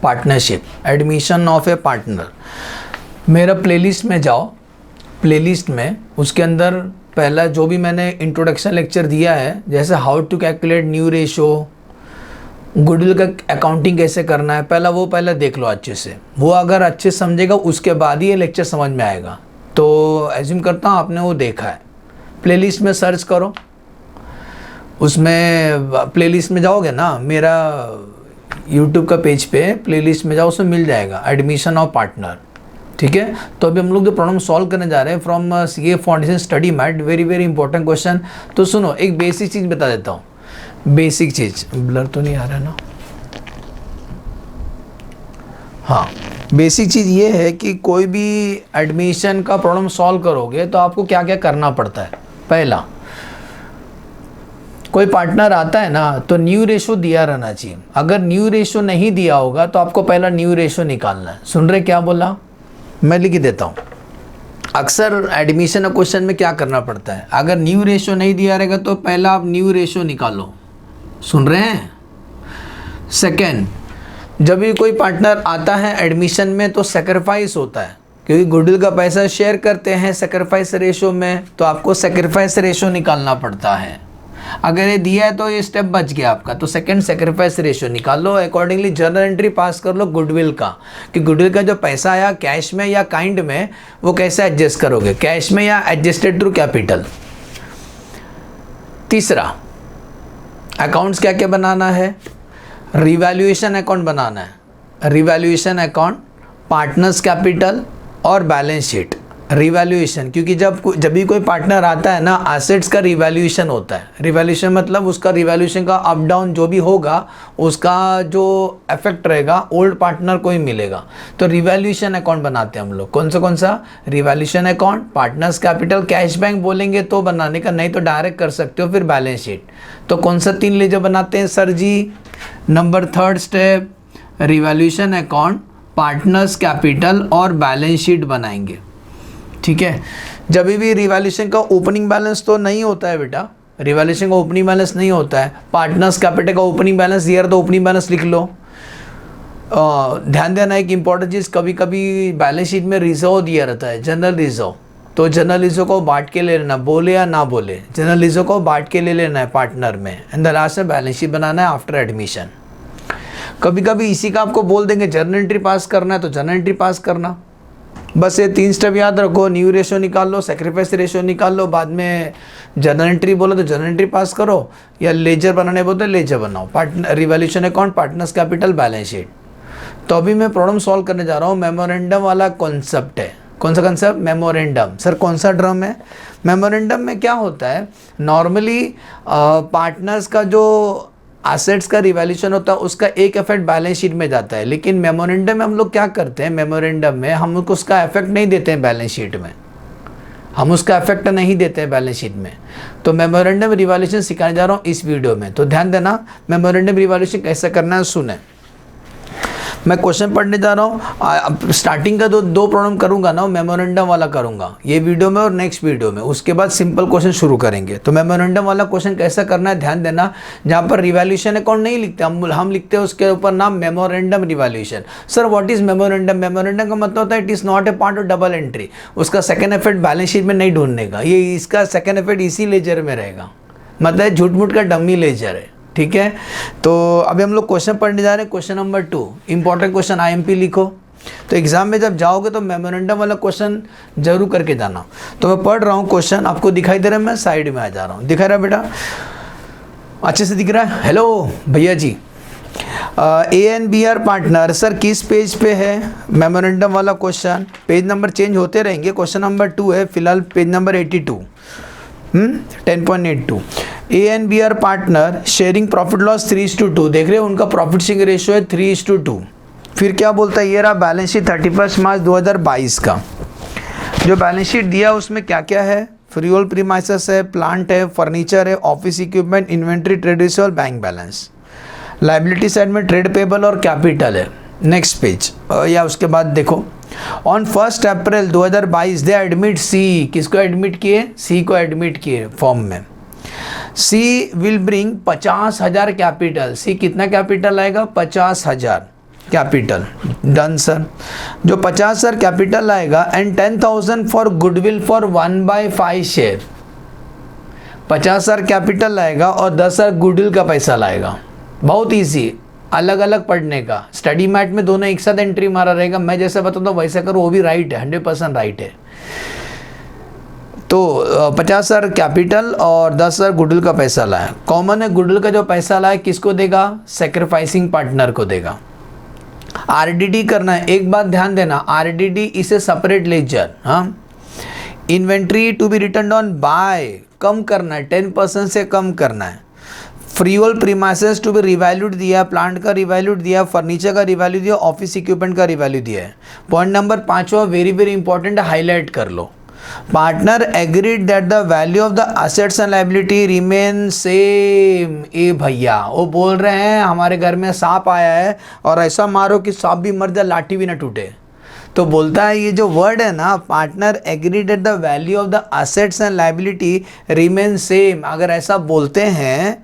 Partnership, admission of A partner. मेरा playlist में जाओ, प्लेलिस्ट में उसके अंदर पहला जो भी मैंने इंट्रोडक्शन लेक्चर दिया है, जैसे how to calculate new ratio, goodwill का अकाउंटिंग कैसे करना है, पहला देख लो अच्छे से। वो अगर अच्छे समझेगा उसके बाद ही ये लेक्चर समझ में आएगा। तो एज्यूम करता हूँ आपने वो देखा है। प्लेलिस्ट में सर्च करो, उसमें प्लेलिस्ट में जाओगे ना, मेरा यूट्यूब का पेज पे प्लेलिस्ट में जाओ, उसमें मिल जाएगा एडमिशन ऑफ पार्टनर। ठीक है, तो अभी हम लोग जो प्रॉब्लम सॉल्व करने जा रहे हैं from CA foundation study mat, very very important question. तो सुनो, एक बेसिक चीज़ बता देता हूँ, बेसिक चीज़, ब्लर तो नहीं आ रहा है ना? हाँ, बेसिक चीज़ ये है कि कोई भी एडमिशन का प्रॉब्लम सॉल्व करोगे तो आपको क्या क्या करना पड़ता है। पहला, कोई पार्टनर आता है ना तो न्यू रेशो दिया रहना चाहिए। अगर न्यू रेशो नहीं दिया होगा तो आपको पहला न्यू रेशो निकालना है। सुन रहे क्या बोला? मैं लिख देता हूँ। अक्सर एडमिशन क्वेश्चन में क्या करना पड़ता है, अगर न्यू रेशो नहीं दिया रहेगा तो पहला आप न्यू रेशो निकालो। सुन रहे हैं? सेकेंड, जब भी कोई पार्टनर आता है एडमिशन में तो सेक्रीफाइस होता है, क्योंकि गुडविल का पैसा शेयर करते हैं सेक्रीफाइस रेशो में, तो आपको सेक्रीफाइस रेशो निकालना पड़ता है। अगर ये दिया है तो ये स्टेप बच गया आपका, तो सेकंड सेक्रीफाइस रेशो निकाल लो। अकॉर्डिंगली जर्नल एंट्री पास कर लो गुडविल का, कि गुडविल का जो पैसा आया कैश में या काइंड में, वो कैसे एडजस्ट करोगे, कैश में या एडजस्टेड थ्रू कैपिटल। तीसरा, अकाउंट्स क्या क्या बनाना है, रिवैल्यूएशन अकाउंट बनाना है। रिवैल्यूएशन अकाउंट, पार्टनर्स कैपिटल और बैलेंस शीट। रिवैल्यूएशन, क्योंकि जब भी कोई पार्टनर आता है ना, एसेट्स का रिवैल्यूएशन होता है। रिवैल्यूएशन मतलब उसका रिवैल्यूएशन का अप डाउन जो भी होगा उसका जो इफेक्ट रहेगा ओल्ड पार्टनर को ही मिलेगा। तो रिवैल्यूएशन अकाउंट बनाते हैं हम लोग। कौन सा? Revaluation account, partners capital, cash bank बोलेंगे तो बनाने का, नहीं तो डायरेक्ट कर सकते हो, फिर बैलेंस शीट। तो कौन सा 3 लेजर बनाते हैं सर जी? Number 3rd step, revaluation account, partners capital और बैलेंस शीट बनाएंगे। ठीक है, जब भी रिवैल्यूएशन का ओपनिंग बैलेंस तो नहीं होता है बेटा, रिवैल्यूएशन का ओपनिंग बैलेंस नहीं होता है। पार्टनर्स कैपिटल का ओपनिंग बैलेंस दिया तो ओपनिंग बैलेंस लिख लो। ध्यान देना एक इंपॉर्टेंट चीज़, कभी कभी बैलेंस शीट में रिजर्व दिया रहता है, जनरल रिजर्व। तो जनरल रिजर्व को बांट के ले लेना, बोले या ना बोले, जनरल रिजर्व को बांट के ले लेना है पार्टनर में, एंड द लास्ट में बैलेंस शीट बनाना है आफ्टर एडमिशन। कभी कभी इसी का आपको बोल देंगे जर्नल एंट्री पास करना है तो जर्नल एंट्री पास करना। बस ये 3 स्टेप याद रखो, न्यू रेशो निकाल लो, सेक्रीफाइस रेशो निकाल लो, बाद में जर्नल एंट्री बोलो तो जर्नल एंट्री पास करो, या लेजर बनाने बोलते तो लेजर बनाओ। Partner revaluation account, partners capital, balance sheet. तो अभी मैं प्रॉब्लम सॉल्व करने जा रहा हूँ। मेमोरेंडम वाला कॉन्सेप्ट है। कौन सा कॉन्सेप्ट? मेमोरेंडम। सर कौन सा ड्रम है? मेमोरेंडम में क्या होता है, नॉर्मली पार्टनर्स का जो एसेट्स का रिवैल्यूएशन होता है उसका एक इफेक्ट बैलेंस शीट में जाता है, लेकिन मेमोरेंडम में हम लोग क्या करते हैं, मेमोरेंडम में हम लोग उसका इफेक्ट नहीं देते हैं बैलेंस शीट में, हम उसका इफेक्ट नहीं देते हैं बैलेंस शीट में। तो मेमोरेंडम रिवैल्यूएशन सिखाने जा रहा हूँ इस वीडियो में, तो ध्यान देना मेमोरेंडम रिवैल्यूएशन कैसे करना है। सुने, मैं क्वेश्चन पढ़ने जा रहा हूँ। स्टार्टिंग का दो प्रॉब्लम करूंगा ना, मेमोरेंडम वाला करूंगा ये वीडियो में और नेक्स्ट वीडियो में, उसके बाद सिंपल क्वेश्चन शुरू करेंगे। तो मेमोरेंडम वाला क्वेश्चन कैसा करना है ध्यान देना। जहाँ पर रिवैल्यूएशन अकाउंट नहीं लिखते हम लिखते हैं उसके ऊपर नाम memorandum revaluation. Sir what is memorandum? Memorandum का मतलब होता है it is not a part of double entry, उसका सेकंड इफेक्ट बैलेंस शीट में नहीं ढूंढने का, ये इसका सेकंड इफेक्ट इसी लेजर में रहेगा, मतलब झूठ मूठ का डमी लेजर है। ठीक है, तो अभी हम लोग क्वेश्चन पढ़ने जा रहे हैं। Question number 2, important question, IMP लिखो। तो एग्जाम में जब जाओगे तो मेमोरेंडम वाला क्वेश्चन जरूर करके जाना। तो मैं पढ़ रहा हूँ क्वेश्चन, आपको दिखाई दे रहा है, मैं साइड में आ जा रहा हूँ, दिखा रहा है बेटा, अच्छे से दिख रहा है? हेलो भैया जी, A and B are partner. Sir किस पेज पे है मेमोरेंडम वाला क्वेश्चन? पेज नंबर चेंज होते रहेंगे। क्वेश्चन नंबर 2 है, फिलहाल page number 82, 10.82। A and B are partner sharing profit loss 3:2। देख रहे हो उनका प्रॉफिट शेयरिंग रेशियो है 3:2। फिर क्या बोलता है, ये रहा बैलेंस शीट 31 मार्च 2022 का। जो बैलेंस शीट दिया उसमें क्या क्या है, फ्रीहोल्ड प्रीमाइसेस है, प्लांट है, फर्नीचर है, office equipment, inventory, trade receivable, bank balance. Liability side में ट्रेड पेबल और कैपिटल है। नेक्स्ट पेज या उसके बाद देखो, ऑन 1 अप्रैल 2022 दे एडमिट सी। किसको एडमिट किए? सी को एडमिट किए फॉर्म में। सी विल ब्रिंग 50,000 कैपिटल। सी कितना कैपिटल आएगा? 50,000। Capital, done sir. जो 50 सर कैपिटल आएगा and 10,000 for goodwill for 1/5 share. 50 sir capital आएगा और 10 सर गुडविल का पैसा लाएगा। बहुत ईजी, अलग अलग पढ़ने का। स्टडी मैट में दोनों एक साथ एंट्री मारा रहेगा, मैं जैसे बताता हूँ वैसे करो, वो भी राइट है, 100% राइट है। तो 50 सर कैपिटल और 10 सर गुडविल का पैसा लाए। कॉमन है, गुडविल का जो पैसा लाए किसको देगा? सैक्रिफाइसिंग पार्टनर को देगा। आरडीडी करना है, एक बात ध्यान देना, RDD is a separate ledger. हाँ, inventory to be written down by कम करना है, 10% से कम करना है। Freehold premises to be revalued दिया, प्लांट का रिवैल्यूड दिया, फर्नीचर का रिवैल्यू दिया, ऑफिस इक्विपमेंट का रिवैल्यू दिया है। Point number 5 very very important, highlight कर लो। Partner agreed that the value of the assets and liability remain same. ए भैया वो बोल रहे हैं हमारे घर में सांप आया है और ऐसा मारो कि सांप भी मर जाए, लाठी भी ना टूटे। तो बोलता है ये जो वर्ड है ना, partner agreed that the value of the assets and liability remain same, अगर ऐसा बोलते हैं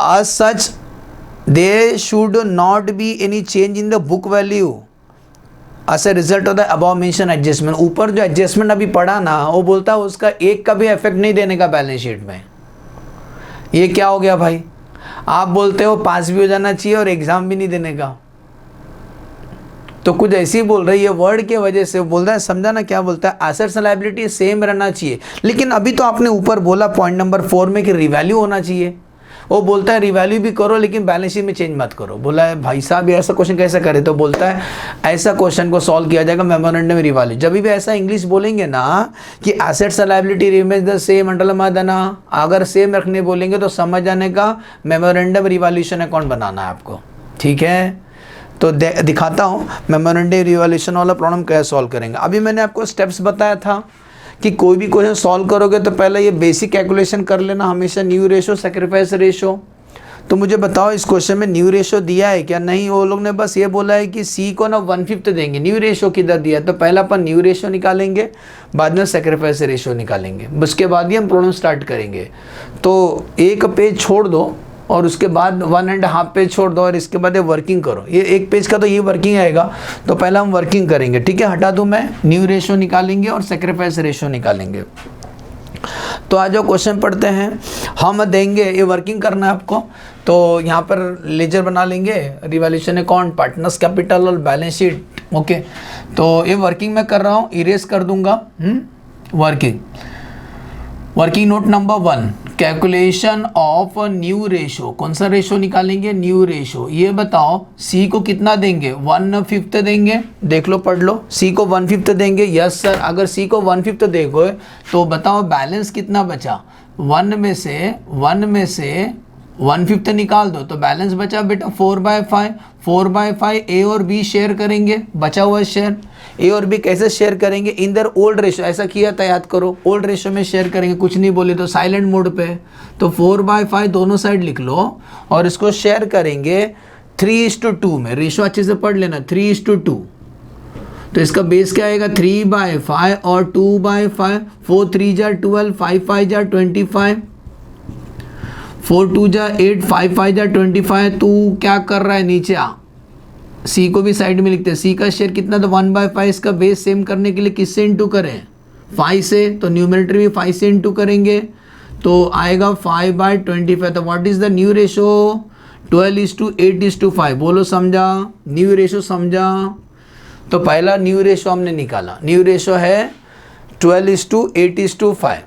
as such there should not be any change in the book value as a result of the above mentioned adjustment। ऊपर जो adjustment अभी पढ़ा ना, वो बोलता है उसका एक का भी इफेक्ट नहीं देने का बैलेंस शीट में। ये क्या हो गया भाई? आप बोलते हो पास भी हो जाना चाहिए और एग्जाम भी नहीं देने का, तो कुछ ऐसे ही बोल रही है वर्ड के वजह से बोलता है। समझा ना क्या बोलता है? एसेट्स एंड लायबिलिटी सेम रहना चाहिए, लेकिन अभी तो आपने ऊपर बोला पॉइंट नंबर 4 में कि रिवैल्यू होना चाहिए। वो बोलता है रिवैल्यू भी करो लेकिन बैलेंस शीट में चेंज मत करो। बोला है भाई साहब ये ऐसा क्वेश्चन कैसे करे? तो बोलता है ऐसा क्वेश्चन को सॉल्व किया जाएगा मेमोरेंडम रिवैल्यू। जब भी ऐसा इंग्लिश बोलेंगे ना कि assets and liability remains the same, underline मार देना। अगर सेम रखने बोलेंगे तो समझ जाने का मेमोरेंडम रिवैल्यूएशन अकाउंट बनाना है आपको, ठीक है? तो दिखाता हूँ मेमोरेंडम रिवैल्यूएशन वाला प्रॉब्लम कैसे सॉल्व करेंगे। अभी मैंने आपको स्टेप्स बताया था कि कोई भी क्वेश्चन सॉल्व करोगे तो पहले ये बेसिक कैलकुलेशन कर लेना हमेशा, न्यू रेशो, सैक्रिफाइस रेशो। तो मुझे बताओ इस क्वेश्चन में न्यू रेशो दिया है क्या? नहीं, वो लोग ने बस ये बोला है कि सी को ना 1/5 देंगे। न्यू रेशो किधर दिया? तो पहला अपन न्यू रेशो निकालेंगे, बाद में सैक्रिफाइस रेशो निकालेंगे, उसके बाद ही हम प्रॉब्लम स्टार्ट करेंगे। तो एक पेज छोड़ दो और उसके बाद 1.5 पेज छोड़ दो और इसके बाद ये वर्किंग करो। ये एक पेज का तो ये वर्किंग आएगा, तो पहला हम वर्किंग करेंगे, ठीक है? हटा दूं मैं, न्यू रेशो निकालेंगे और सैक्रिफाइस रेशो निकालेंगे। तो आज जो क्वेश्चन पढ़ते हैं हम देंगे, ये वर्किंग करना है आपको। तो यहाँ पर लेजर बना लेंगे, रिवैल्यूएशन अकाउंट, पार्टनर्स कैपिटल और बैलेंस शीट, ओके? तो ये वर्किंग मैं कर रहा हूँ, इरेज कर दूंगा। Working note number 1, calculation of new ratio. कौन सा रेशो निकालेंगे? New ratio. ये बताओ सी को कितना देंगे? 1/5 देंगे। देख लो, पढ़ लो, सी को 1/5 देंगे। Yes sir. अगर सी को 1/5 देखो तो बताओ बैलेंस कितना बचा? 1 में से 1/5 निकाल दो तो बैलेंस बचा बेटा 4/5। 4/5 ए और बी शेयर करेंगे, बचा हुआ शेयर। ए और बी कैसे शेयर करेंगे? इन दर ओल्ड रेशो, ऐसा किया था याद करो, ओल्ड रेशो में शेयर करेंगे। कुछ नहीं बोले तो साइलेंट मोड पे, तो 4/5 दोनों साइड लिख लो और इसको शेयर करेंगे 3:2 में। रेशो अच्छे से पढ़ लेना, 3:2। तो इसका बेस क्या आएगा? 3/5 और 2/5। 4 3 जा 12, 5 5 जा 25, 4 2 जा 8, 5 5 जा 25। तू क्या कर रहा है? नीचे आ, सी को भी साइड में लिखते हैं। सी का शेयर कितना? तो 1/5। इसका बेस सेम करने के लिए किससे इंटू करें? 5 से। तो न्यूमरेटर भी 5 से इंटू करेंगे तो आएगा 5/25। तो what is the new ratio? 12:8:5। बोलो समझा? न्यू रेशो समझा? तो पहला न्यू रेशो हमने निकाला, न्यू रेशो है 12:8:5।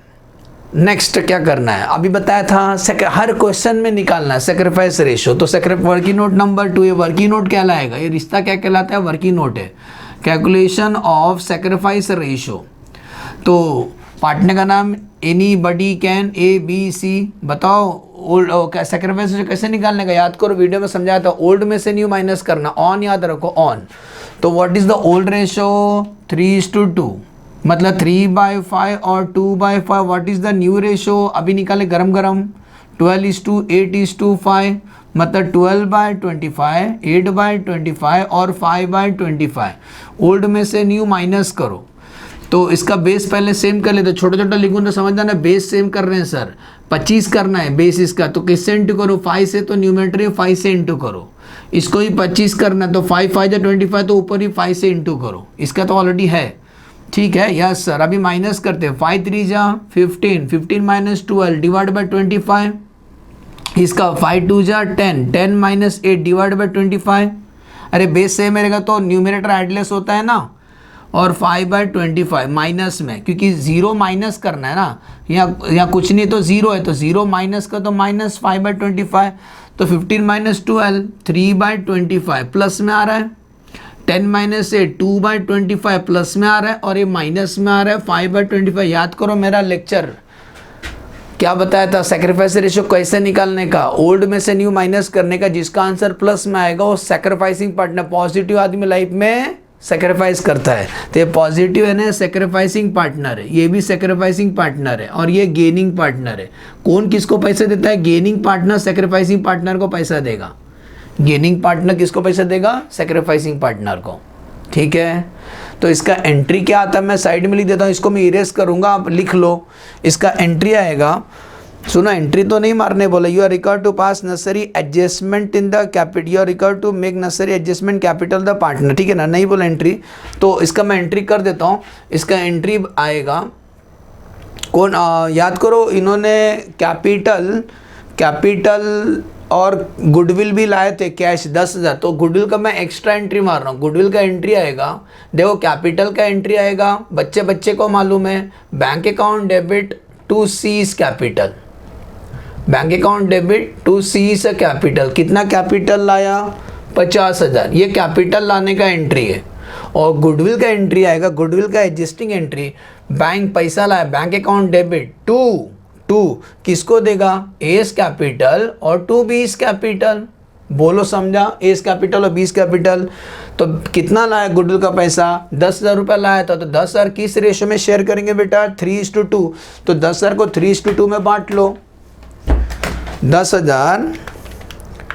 नेक्स्ट क्या करना है? अभी बताया था हर क्वेश्चन में निकालना है सैक्रिफाइस रेशो। तो वर्किंग नोट नंबर 2, ये वर्किंग नोट क्या लाएगा? ये रिश्ता क्या कहलाता है? वर्किंग नोट है। Calculation of sacrifice ratio. तो पार्टनर का नाम anybody can, a b c. बताओ ओल्ड सैक्रिफाइस रेशो कैसे निकालने का? याद करो, वीडियो में समझाया था। ओल्ड में से न्यू माइनस करना, ऑन याद रखो, ऑन। तो what is the old ratio? 3:2, मतलब 3/5 और 2/5। What is the new ratio? अभी निकाले गरम गरम, 12:8:5, मतलब 12/25, 8/25 और 5/25। ओल्ड में से न्यू माइनस करो तो इसका बेस पहले सेम कर लेते। छोटा छोटा लिखूँ तो समझ जाना बेस सेम कर रहे हैं सर। 25 करना है बेस इसका, तो किससे इंटू करो 5 से, तो न्यूमरेटर 5 से इंटू करो। इसको ही 25 करना है तो 5 5 25, तो ऊपर ही 5 से इंटू करो, इसका तो ऑलरेडी है। ठीक है, यस सर। अभी माइनस करते हैं, 5 3 जा 15, 15 माइनस 12 डिवाइड बाई 25, इसका 5 2 जा 10, 10 माइनस 8 डिवाइड बाई 25। अरे बेस सेम रहेगा तो न्यूमरेटर एडलेस होता है ना, और 5/25 माइनस में, क्योंकि 0 माइनस करना है ना, यहाँ कुछ नहीं तो 0 है, तो 0 माइनस का तो माइनस 5/25, तो 15 माइनस 12 3/25 प्लस में आ रहा है, 10 माइनस 8 2/25 प्लस में आ रहा है, और ये माइनस में आ रहा है 5/25। याद करो मेरा लेक्चर क्या बताया था, सेक्रीफाइस रेशियो कैसे निकालने का, ओल्ड में से न्यू माइनस करने का, जिसका आंसर प्लस में आएगा वो सेक्रीफाइसिंग पार्टनर। पॉजिटिव आदमी लाइफ में सेक्रीफाइस करता है, तो ये पॉजिटिव है ना, सेक्रीफाइसिंग पार्टनर है, ये भी सेक्रीफाइसिंग पार्टनर है, और ये गेनिंग पार्टनर है। कौन किसको पैसा देता है, गेनिंग पार्टनर सेक्रीफाइसिंग पार्टनर को पैसा देगा। गेनिंग पार्टनर किसको पैसा देगा, सेक्रीफाइसिंग पार्टनर को। ठीक है, तो इसका एंट्री क्या आता है, मैं साइड में लिख देता हूँ, इसको मैं इरेज करूँगा, आप लिख लो। इसका एंट्री आएगा, सुनो एंट्री तो नहीं मारने बोला, you are required to pass necessary adjustment in the capital, you are required to make necessary adjustment capital the partner. ठीक है ना, नहीं बोला एंट्री, तो इसका मैं एंट्री कर देता हूँ। इसका एंट्री आएगा कौन, याद करो इन्होंने कैपिटल और गुडविल भी लाए थे कैश 10,000, तो गुडविल का मैं एक्स्ट्रा एंट्री मार रहा हूँ। गुडविल का एंट्री आएगा, देखो कैपिटल का एंट्री आएगा, बच्चे को मालूम है, bank account debit to C's capital, bank account debit to C's capital. कितना कैपिटल लाया, 50,000, ये कैपिटल लाने का एंट्री है। और गुडविल का एंट्री आएगा, गुडविल का एडजस्टिंग एंट्री, बैंक पैसा लाया, बैंक अकाउंट डेबिट टू किसको देगा, एस कैपिटल और टू बीस कैपिटल। बोलो समझा, एस कैपिटल और बीस कैपिटल। तो कितना लाया गुडविल का पैसा, 10,000 रुपये लाया था, तो 10,000 किस रेशो में शेयर करेंगे बेटा, 3:2, तो 10,000 को 3:2 में बांट लो, 10,000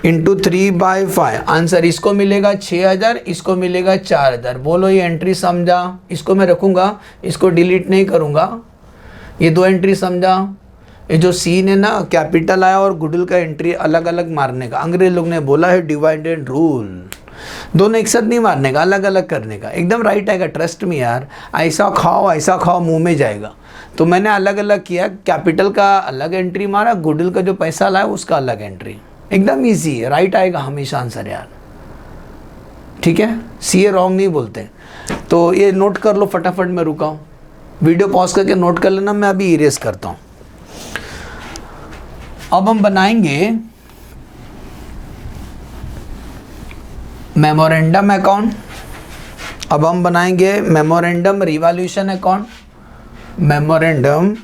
इंटू 3/5, आंसर इसको मिलेगा 6,000, इसको मिलेगा 4,000। बोलो ये एंट्री समझा, इसको मैं रखूँगा, इसको डिलीट नहीं करूँगा, ये दो एंट्री समझा। ये जो सीन है ना, कैपिटल आया और गुडविल का एंट्री अलग अलग मारने का, अंग्रेज लोग ने बोला है डिवाइडेड रूल, दोनों एक साथ नहीं मारने का, अलग अलग करने का, एकदम राइट आएगा, ट्रस्ट में यार। ऐसा खाओ मुंह में जाएगा। तो मैंने अलग अलग किया, कैपिटल का अलग एंट्री मारा, गुडविल का जो पैसा लाया उसका अलग एंट्री, एकदम ईजी है, राइट आएगा हमेशा आंसर यार। ठीक है, सीए रॉन्ग नहीं बोलते। तो ये नोट कर लो फटाफट, मैं रुका हूँ, वीडियो पॉज करके नोट कर लेना, मैं अभी इरेज करता हूँ। अब हम बनाएंगे मेमोरेंडम अकाउंट, अब हम बनाएंगे memorandum revolution account, memorandum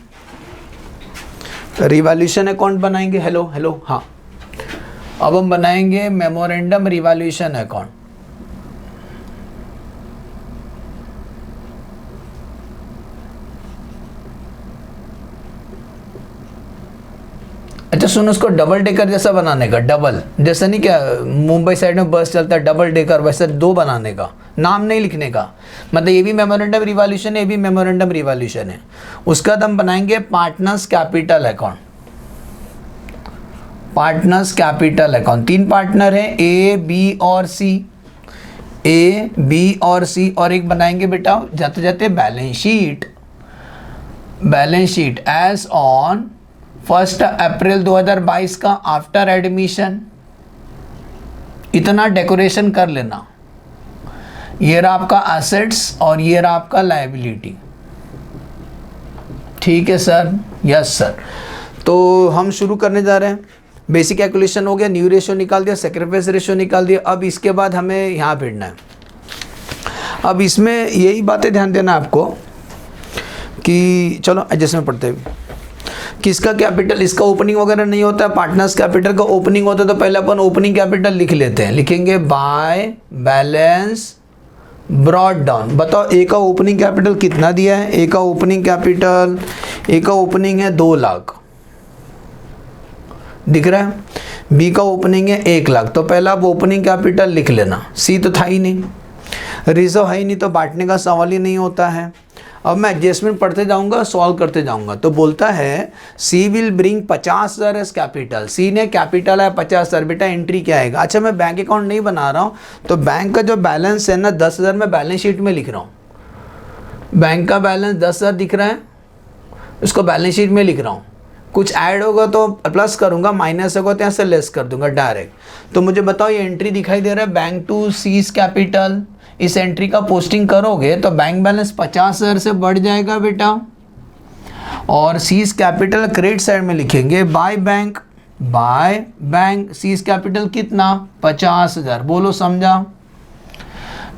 revolution account बनाएंगे। हेलो हाँ, अब हम बनाएंगे मेमोरेंडम रिवॉल्यूशन अकाउंट। अच्छा सुनो, उसको डबल डेकर जैसा बनाने का, डबल जैसा नहीं क्या मुंबई साइड में बस चलता है डबल डेकर, वैसे दो बनाने का, नाम नहीं लिखने का। मतलब ये भी मेमोरेंडम रिवॉल्यूशन है, ये भी मेमोरेंडम रिवॉल्यूशन है। उसका हम बनाएंगे partners capital account, partners capital account. 3 partner हैं, ए बी और सी, ए बी और सी, और एक बनाएंगे बेटा जाते जाते balance sheet, balance sheet as on 1 April 2022 का आफ्टर एडमिशन। इतना डेकोरेशन कर लेना, ये रहा आपका एसेट्स और ये रहा आपका लायबिलिटी। ठीक है सर, यस सर। तो हम शुरू करने जा रहे हैं। बेसिक कैलकुलेशन हो गया, न्यू रेशियो निकाल दिया, सेक्रीफाइस रेशियो निकाल दिया। अब इसके बाद हमें यहाँ भिड़ना है। अब इसमें यही बातें ध्यान देना आपको कि चलो एडजस्टमेंट पढ़ते हैं। किसका कैपिटल, इसका ओपनिंग वगैरह नहीं होता है, पार्टनर्स कैपिटल का ओपनिंग होता है, तो पहले अपन ओपनिंग कैपिटल लिख लेते हैं। लिखेंगे बाय बैलेंस ब्रॉट डाउन। बताओ ए का ओपनिंग कैपिटल कितना दिया है, ए का ओपनिंग कैपिटल, ए का ओपनिंग है 2 लाख, दिख रहा है। बी का ओपनिंग है 1 लाख, तो पहला आप ओपनिंग कैपिटल लिख लेना। सी तो था ही नहीं, रिजर्व है ही नहीं, तो बांटने का सवाल ही नहीं होता है। अब मैं एडजस्टमेंट पढ़ते जाऊंगा, सॉल्व करते जाऊंगा। तो बोलता है सी विल ब्रिंग 50,000 एज कैपिटल। सी ने कैपिटल है 50,000, बेटा एंट्री क्या आएगा? अच्छा मैं बैंक अकाउंट नहीं बना रहा हूँ, तो बैंक का जो बैलेंस है ना 10,000 मैं बैलेंस शीट में लिख रहा हूँ। बैंक का बैलेंस 10,000 दिख रहा है, उसको बैलेंस शीट में लिख रहा हूँ। कुछ ऐड होगा तो प्लस करूंगा, माइनस होगा तो यहाँ से लेस कर दूंगा डायरेक्ट। तो मुझे बताओ ये एंट्री दिखाई दे रहा है बैंक टू सीज कैपिटल। इस एंट्री का पोस्टिंग करोगे तो बैंक बैलेंस 50,000 से बढ़ जाएगा बेटा, और सीज कैपिटल क्रेडिट साइड में लिखेंगे by bank. By bank seize capital कितना? 50,000। बोलो समझा?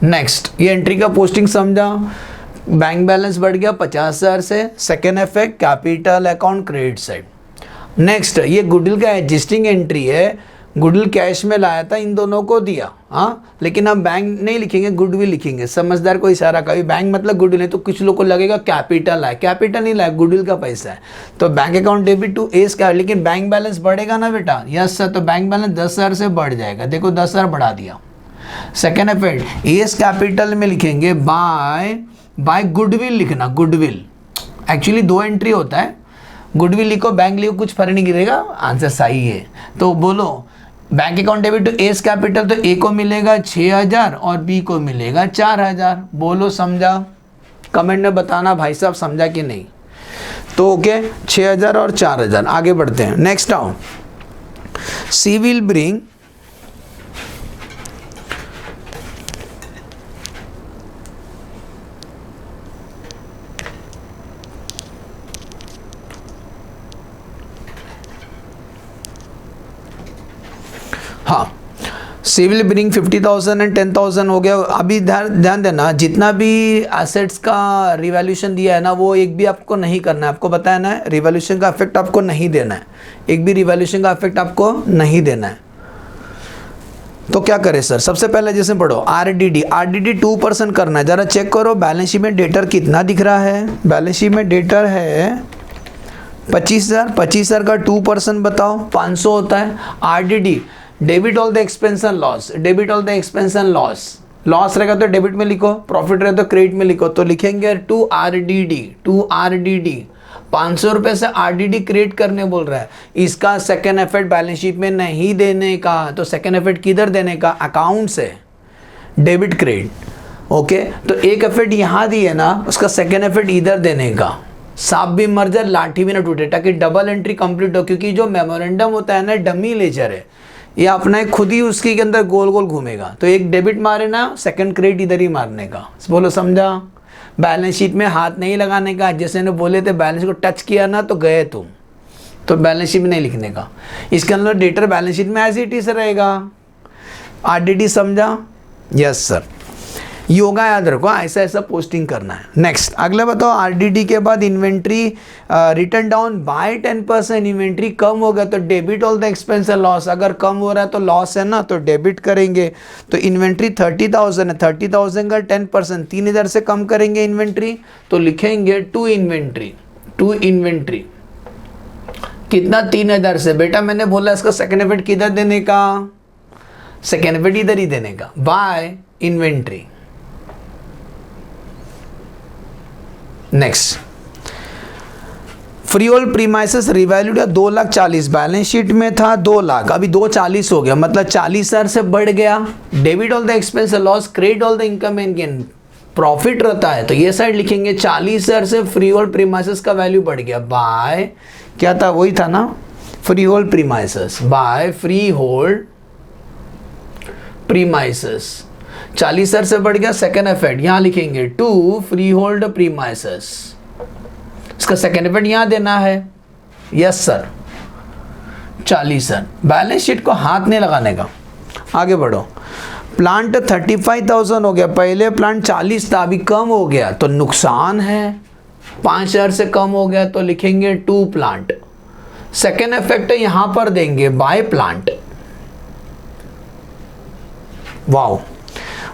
नेक्स्ट ये एंट्री का पोस्टिंग समझा? बैंक बैलेंस बढ़ गया 50,000 से। Second effect capital account credit side. Next ये गुडविल का एडजस्टिंग एंट्री है। गुडविल कैश में लाया था, इन दोनों को दिया, हाँ, लेकिन हम बैंक नहीं लिखेंगे, गुडविल लिखेंगे। समझदार को इशारा कभी बैंक मतलब गुडविल है, तो कुछ लोग को लगेगा कैपिटल है, कैपिटल नहीं लाया, गुडविल का पैसा है। तो bank account debit to A's का, लेकिन बैंक बैलेंस बढ़ेगा ना बेटा? Yes sir. तो बैंक बैलेंस 10,000 से बढ़ जाएगा, देखो 10,000 बढ़ा दिया। सेकेंड इफेक्ट एस कैपिटल में लिखेंगे बाय गुडविल लिखना। गुडविल एक्चुअली 2 एंट्री होता है, गुडविल लिखो बैंक लिखो कुछ फर्क नहीं गिरेगा, आंसर सही है। तो बोलो bank account debit to A's capital, तो ए को मिलेगा 6,000 और बी को मिलेगा 4,000। बोलो समझा? कमेंट में बताना भाई साहब समझा कि नहीं। तो ओके 6,000 और 4,000। आगे बढ़ते हैं, नेक्स्ट आओ। सी विल ब्रिंग हाँ सिविल ब्रिंग 50,000 एंड 10,000 हो गया। अभी ध्यान देना, जितना भी एसेट्स का रिवैल्यूएशन दिया है ना वो एक भी आपको नहीं करना है, आपको बताया ना रिवैल्यूएशन का इफेक्ट आपको नहीं देना है, एक भी रिवैल्यूएशन का इफेक्ट आपको नहीं देना है। तो क्या करें सर? सबसे पहले जैसे पढ़ो आरडीडी 2% करना है। जरा चेक करो बैलेंस शीट में डेटर कितना दिख रहा है। बैलेंस शीट में डेटर है 25,000 का 2% बताओ 500 होता है। RDD debit all the expense and loss, debit all the expense and loss. Loss रहेगा तो डेबिट में लिखो, प्रॉफिट रहेगा तो क्रेडिट में लिखो। तो लिखेंगे टू आरडीडी 500 रुपये से आरडीडी क्रिएट करने बोल रहा है। इसका सेकेंड इफेक्ट बैलेंस शीट में नहीं देने का। तो सेकेंड इफेक्ट किधर देने का? अकाउंट से, डेबिट क्रेडिट। ओके तो एक इफेक्ट यहाँ दी है ना, उसका सेकेंड इफेक्ट इधर देने का। सांप भी मर जाए लाठी भी ना टूटे, ताकि डबल एंट्री कंप्लीट हो। क्योंकि जो मेमोरेंडम होता है ना डमी लेजर है, ये अपना खुद ही उसके अंदर गोल गोल घूमेगा। तो एक डेबिट मारे ना, सेकंड क्रेडिट इधर ही मारने का। बोलो समझा? बैलेंस शीट में हाथ नहीं लगाने का। जैसे ने बोले थे बैलेंस को टच किया ना तो गए तुम, तो बैलेंस शीट में नहीं लिखने का। इसके अंदर डेटर बैलेंस शीट में एज इट इज रहेगा। आरडीडी समझा? Yes sir. योगा याद रखो, ऐसा ऐसा पोस्टिंग करना है। नेक्स्ट अगला बताओ, आरडीडी के बाद inventory written down by 10%। Inventory कम हो गया तो debit all the expense and loss. अगर कम हो रहा है तो लॉस है ना, तो डेबिट करेंगे। तो इन्वेंट्री 30,000 है, 30,000 का 10% 3,000 से कम करेंगे इन्वेंट्री, तो लिखेंगे टू इन्वेंट्री कितना? 3,000 से। बेटा मैंने बोला इसका सेकेंड इफेक्ट किधर देने का? सेकेंड इफेक्ट इधर ही देने का, by inventory. Next free hold premises revalued 2,40,000, balance sheet में था 2 लाख, अभी 2,40,000 हो गया, मतलब 40,000 से बढ़ गया। Debit all the expense loss, credit all the income and gain, profit रहता है तो ये साइड लिखेंगे 40,000 से फ्री होल्ड प्रीमाइसेस का वैल्यू बढ़ गया बाय, क्या था वही था ना, free hold premises, by free hold premises. 40,000 से बढ़ गया। सेकेंड इफेक्ट यहाँ लिखेंगे टू फ्री होल्ड प्रीमाइसेस, इसका सेकेंड इफेक्ट यहाँ देना है। यस सर 40,000, बैलेंस शीट को हाथ नहीं लगाने का। आगे बढ़ो, प्लांट 35,000 हो गया, पहले प्लांट 40 था अभी कम हो गया तो नुकसान है। 5,000 से कम हो गया तो लिखेंगे टू प्लांट। सेकेंड इफेक्ट यहाँ पर देंगे बाय प्लांट। वाओ,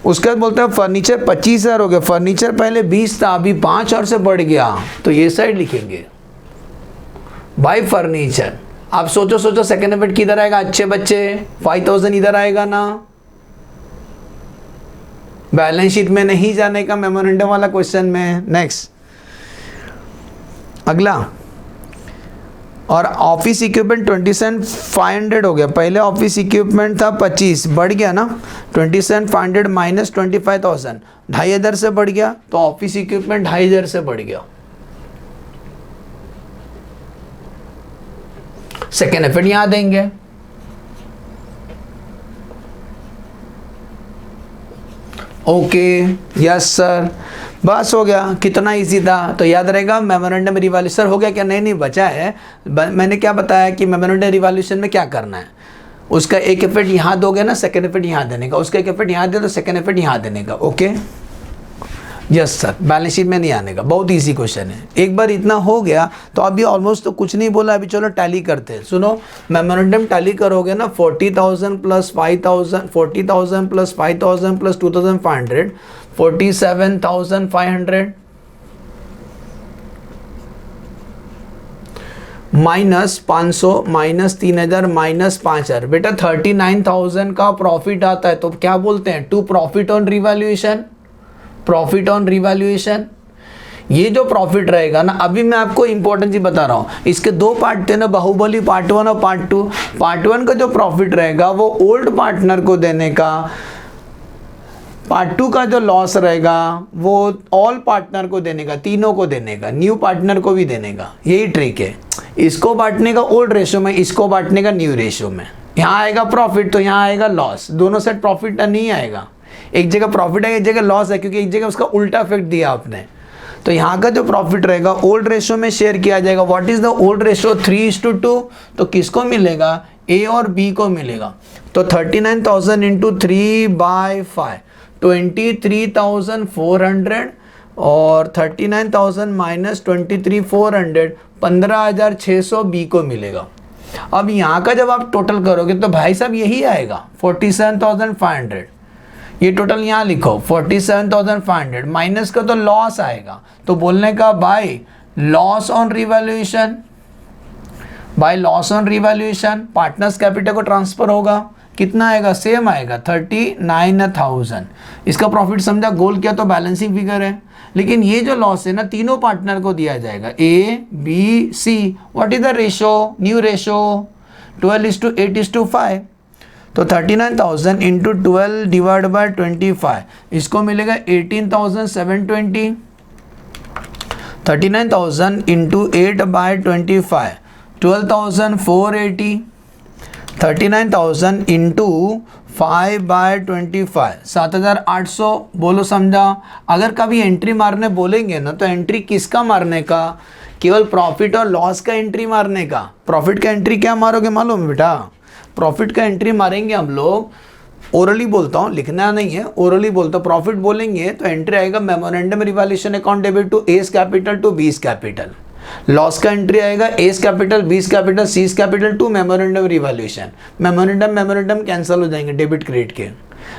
उसके बाद बोलते हैं फर्नीचर 25,000 हो गया, फर्नीचर पहले 20 था अभी 5,000 से बढ़ गया तो ये साइड लिखेंगे बाय फर्नीचर। आप सोचो सेकेंड इफेक्ट किधर आएगा अच्छे बच्चे? 5,000 इधर आएगा ना, बैलेंस शीट में नहीं जाने का मेमोरेंडम वाला क्वेश्चन में। नेक्स्ट अगला, और ऑफिस इक्विपमेंट 27,500 हो गया। पहले ऑफिस इक्विपमेंट था 25, बढ़ गया ना, 27,500 माइनस 25,000, 2,500 से बढ़ गया, तो ऑफिस इक्विपमेंट 2,500 से बढ़ गया। सेकेंड एफर्ट यहां देंगे, ओके यस सर, बस हो गया। कितना इजी था, तो याद रहेगा मेमोरेंडम रिवॉल्यूशन हो गया क्या? नहीं बचा है। मैंने क्या बताया कि मेमोरेंडम रिवॉल्यूशन में क्या करना है, उसका एक इफेक्ट यहाँ दोगे ना, सेकेंड इफेक्ट यहाँ देने का, उसका एक इफेक्ट यहाँ दे तो सेकेंड इफेक्ट यहाँ देने का। Okay yes sir, balance sheet में नहीं आने का, बहुत इजी क्वेश्चन है। एक बार इतना हो गया तो अभी ऑलमोस्ट तो कुछ नहीं बोला, अभी चलो टैली करते हैं। सुनो, मेमोरेंडम टैली करोगे ना, 40,000 plus 5,000, 40,000 plus 5,000 plus 2,500, 47,500 minus 500 minus 3,000 minus 5,000, बेटा 39,000 का प्रॉफिट आता है। तो क्या बोलते हैं, to profit on revaluation, profit on revaluation. ये जो प्रॉफिट रहेगा ना, अभी मैं आपको इंपॉर्टेंट चीज बता रहा हूं, इसके दो पार्ट थे ना, बाहुबली पार्ट 1 और पार्ट 2। पार्ट 1 का जो प्रॉफिट रहेगा वो ओल्ड पार्टनर को देने का, पार्ट 2 का जो लॉस रहेगा वो ऑल पार्टनर को देने का, तीनों को देने का, न्यू पार्टनर को भी देने का। यही ट्रिक है, इसको बांटने का ओल्ड रेशियो में, इसको बांटने का न्यू रेशियो में। यहाँ आएगा प्रॉफिट तो यहाँ आएगा लॉस, दोनों साइड प्रॉफिट नहीं आएगा, एक जगह प्रॉफिट है एक जगह लॉस है, क्योंकि एक जगह उसका उल्टा इफेक्ट दिया आपने। तो यहाँ का जो प्रॉफिट रहेगा ओल्ड रेशियो में शेयर किया जाएगा। What is the old ratio? 3:2। तो किसको मिलेगा? ए और बी को मिलेगा। तो 39,000 इंटू 3/5, 23,400, और 39,000 माइनस 23,400, 15,600 बी को मिलेगा। अब यहाँ का जब आप टोटल करोगे तो भाई साहब यही आएगा 47,500। ये टोटल यहाँ लिखो 47,500, माइनस का तो लॉस आएगा, तो बोलने का भाई loss on revaluation, by loss on revaluation partners capital को ट्रांसफर होगा। कितना आएगा? सेम आएगा 39,000। इसका प्रॉफिट समझा, गोल किया तो बैलेंसिंग फिगर है। लेकिन ये जो लॉस है ना, तीनों पार्टनर को दिया जाएगा, a b c. What is the ratio? New ratio 12:8:5। तो 39,000 इंटू 12 डिवाइड बाय 25, इसको मिलेगा 18,720। 39,000 इंटू 8/25, 12,480। 39,000 इंटू 5/25, 7,800। बोलो समझा? अगर कभी एंट्री मारने बोलेंगे ना, तो एंट्री किसका मारने का? केवल प्रॉफिट और लॉस का एंट्री मारने का। प्रॉफिट का एंट्री क्या मारोगे मालूम है बेटा? प्रॉफिट का एंट्री मारेंगे हम लोग, ओरली बोलता हूँ, लिखना नहीं है, ओरली बोलता हूँ। प्रॉफिट बोलेंगे तो एंट्री आएगा memorandum revaluation account debit to A's capital to B's capital. Loss का एंट्री आएगा A's capital, B's capital, C's capital to memorandum revaluation. Memorandum cancel हो जाएंगे डेबिट क्रेडिट के।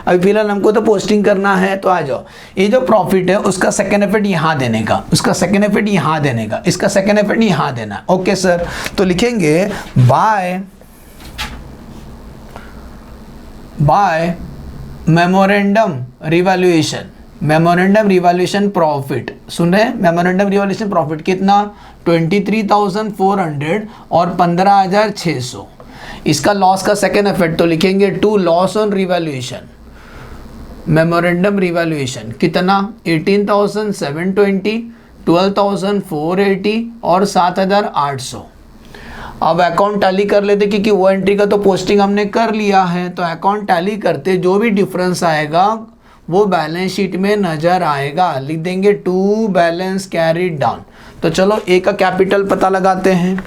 अभी फिलहाल हमको तो पोस्टिंग करना है, तो आ जाओ। ये जो प्रॉफिट है उसका सेकेंड इफेक्ट यहाँ देने का, उसका सेकेंड इफेक्ट यहाँ देने का, इसका सेकेंड इफेक्ट यहाँ देना। ओके सर, तो लिखेंगे by memorandum revaluation, memorandum revaluation profit. सुन रहे हैं? मेमोरेंडम रिवैल्यूएशन प्रॉफिट कितना? 23,400 और 15,600। इसका लॉस का सेकेंड इफेक्ट तो लिखेंगे to loss on revaluation, memorandum revaluation कितना? 18,720, 12,480 और 7,800। अब अकाउंट टैली कर लेते, क्योंकि वो एंट्री का तो पोस्टिंग हमने कर लिया है। तो अकाउंट टैली करते, जो भी डिफरेंस आएगा वो बैलेंस शीट में नजर आएगा। लिख देंगे टू बैलेंस कैरीड डाउन। तो चलो ए का कैपिटल पता लगाते हैं।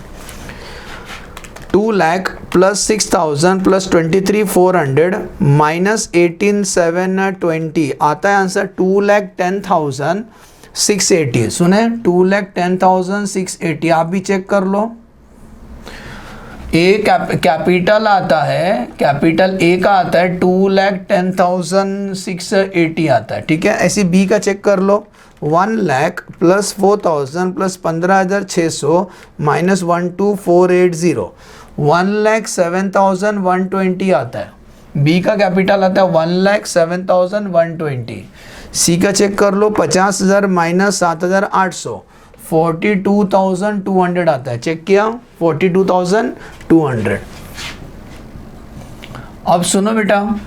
2 लाख प्लस 6,000 प्लस 23,400 माइनस 18,720 आता है आंसर 2,10,680। सुने? 2,10,680। आप भी चेक कर लो। ए कैपिटल आता है, कैपिटल ए का आता है 2,10,680 आता है, ठीक है। ऐसे बी का चेक कर लो। 1 लाख प्लस 4,000 प्लस 15,600 माइनस 12,480, 1,07,120 आता है। बी का कैपिटल आता है 1,07,120। सी का चेक कर लो, 50,000 माइनस 7,800, 42,200 आता है, चेक किया 42,200। अब सुनो बेटा,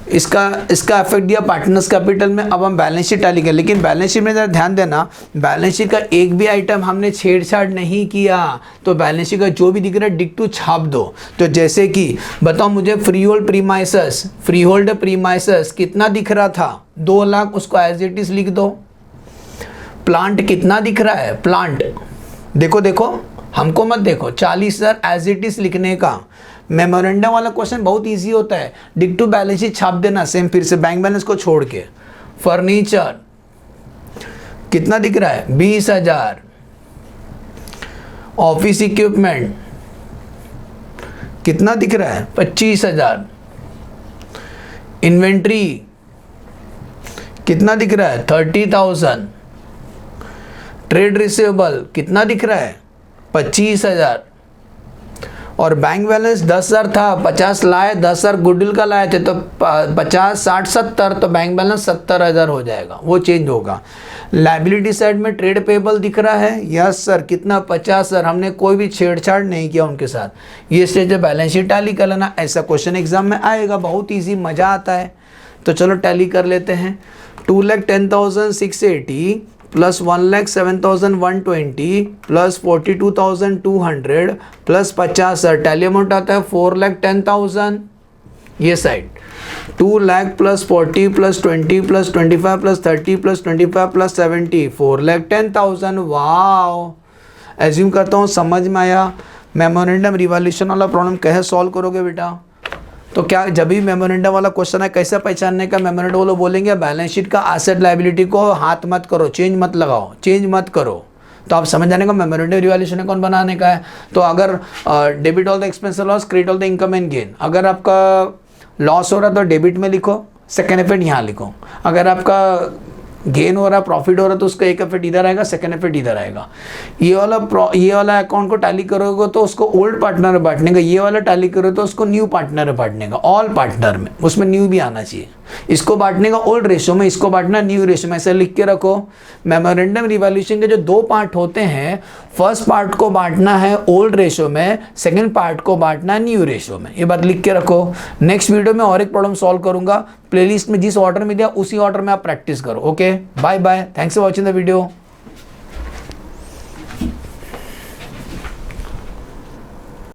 इसका इफेक्ट दिया पार्टनर्स कैपिटल में। अब हम बैलेंस शीट टैली करें, लेकिन बैलेंस शीट में ज़रा ध्यान देना, बैलेंस शीट का एक भी आइटम हमने छेड़छाड़ नहीं किया, तो बैलेंस शीट का जो भी दिख रहा है डिक्टू छाप दो। तो जैसे कि बताओ मुझे फ्री होल्ड प्रीमाइसेस कितना दिख रहा था, 2 लाख, उसको एज इट इज लिख दो। प्लांट कितना दिख रहा है, प्लांट देखो हमको मत देखो, 40,000 एज इट इज लिखने का। मेमोरेंडम वाला क्वेश्चन बहुत इजी होता है, डिक टू बैलेंस शीट छाप देना सेम, फिर से बैंक बैलेंस को छोड़ के। फर्नीचर कितना दिख रहा है, 20,000। ऑफिस इक्विपमेंट कितना दिख रहा है, 25,000। इन्वेंट्री कितना दिख रहा है, 30,000। ट्रेड रिसीवेबल कितना दिख रहा है, 25,000। और बैंक बैलेंस 10,000 था, 50 लाए, 10,000 गुडविल का लाए थे, तो 50, 60, 70, तो बैंक बैलेंस 70,000 हो जाएगा, वो चेंज होगा। लायबिलिटी साइड में ट्रेड पेबल दिख रहा है, यस सर, कितना, 50 सर, हमने कोई भी छेड़छाड़ नहीं किया उनके साथ। ये स्टेज है बैलेंस शीट टैली कर लेना, ऐसा क्वेश्चन एग्जाम में आएगा, बहुत ईजी, मज़ा आता है। तो चलो टैली कर लेते हैं। 2,10,680 plus 1,07,120 plus 42,200 plus 50 sir, tally amount आता है 4,10,000। ये side 2 lakh plus 40 plus 20 plus 25 plus 30 plus 25 plus 70, 4,10,000। Wow, assume करता हूँ समझ में आया। मेमोरेंडम रिवॉल्यूशन वाला प्रॉब्लम कैसे सॉल्व करोगे बेटा, तो क्या जब भी मेमोरेंडम वाला क्वेश्चन है कैसे पहचानने का, मेमोरेंडम वालों बोलेंगे बैलेंस शीट का एसेट लायबिलिटी को हाथ मत करो, चेंज मत लगाओ, चेंज मत करो, तो आप समझ जाने का मेमोरेंडम रिवॉल्यूशन अकाउंट बनाने का है। तो अगर debit all the expense loss, credit all the income and gain, अगर आपका लॉस हो रहा है तो डेबिट में लिखो, सेकेंड इफेक्ट यहाँ लिखो। अगर आपका गेन हो रहा है, प्रॉफिट हो रहा है, तो उसका एक इफेक्ट इधर आएगा, सेकंड इफेक्ट इधर आएगा। ये वाला अकाउंट को टैली करोगे तो उसको ओल्ड पार्टनर में बांटने का, ये वाला टैली करोगे तो उसको न्यू पार्टनर में बांटने का, ऑल पार्टनर में, उसमें न्यू भी आना चाहिए। इसको बांटने का ओल्ड रेशो में, इसको बांटना न्यू रेशो में, ऐसे लिख के रखो। मेमोरेंडम रिवॉल्यूशन के जो 2 पार्ट होते हैं, फर्स्ट पार्ट को बांटना है ओल्ड रेशो में, सेकेंड पार्ट को बांटना है न्यू रेशो में, ये बात लिख के रखो। नेक्स्ट वीडियो में और एक प्रॉब्लम सॉल्व करूंगा, प्लेलिस्ट में जिस ऑर्डर में दिया उसी ऑर्डर में आप प्रैक्टिस करो। Okay, bye bye, thanks for watching the video.